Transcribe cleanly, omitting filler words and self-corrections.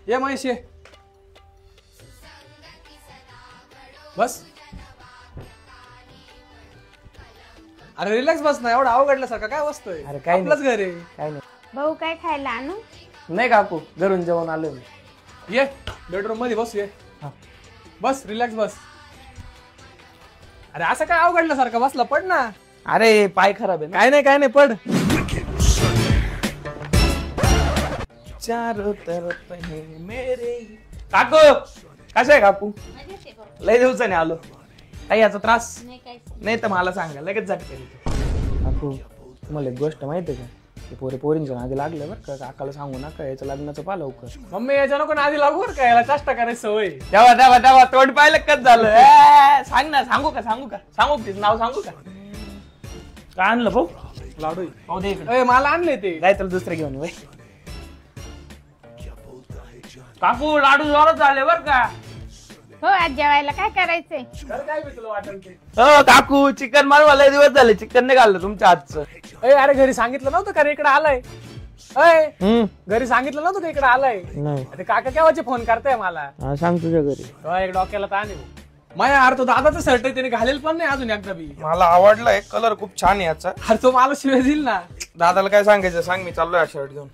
ये महेश ये बस. अरे रिलॅक्स बस ना, एवढा अवघडल्यासारखं काय बसतोय? अरे काय आपलंच घर आहे. काय नाही. भाऊ काय खायला आणू? नाही काकू, घरून जेवण आलो मी. ये बेडरूम मध्ये बस. ये बस, रिलॅक्स बस. अरे असं काय अवघडल्यासारखं बसला, पड ना. अरे पाय खराब आहे ना. काय नाही पड. चारों तरफ है मेरे. काकू कसं आहे काकू? लय दिवसाने आलो. काही याचा त्रास नाही तर मला सांगा, लगेच झटके देतो. काकू तुम्हाला एक गोष्ट माहिती आहे का? ते पोरींच्या नादी लागलं बरं का. काकाला सांगू नका, याचं लग्नाचं पा लवकर. मम्मी याच्या नको आधी लागू बरं का, याला चेष्टा करायची सवय. तेव्हा तोंड पाहिलं कच झालं. सांग ना, सांगू का तिचं नाव सांगू का? काय आणलं भाऊ? लाडू. पाहू दे इकडे. मला आणले ते. जाय तर दुसरे घेऊन वय. काकू लाडू जोरात झाले बर का. हो आज जेवायला काय करायचंय? काय बी तुला वाटेल ते. हो काकू चिकन मारवा लय दिवस झाले, चिकन नाही घाललं तुमच्या हातचं. अरे घरी सांगितलं नव्हतं का रे इकडे आलाय? घरी सांगितलं नव्हतं का इकडे आलाय? नाही ते काका केव्हाचे फोन करताय मला. सांग तुझ्या घरी. एक डोक्याला ताण आहे. माझ्या यार तो दादाचा शर्ट आहे, त्याने घालेल पण नाही अजून एकदा बी. मला आवडलाय, कलर खूप छान आहे याचा. अरे तो मला शिवाय दिल ना. दादाला काय सांगायचं सांग, मी चाललोय शर्ट घेऊन.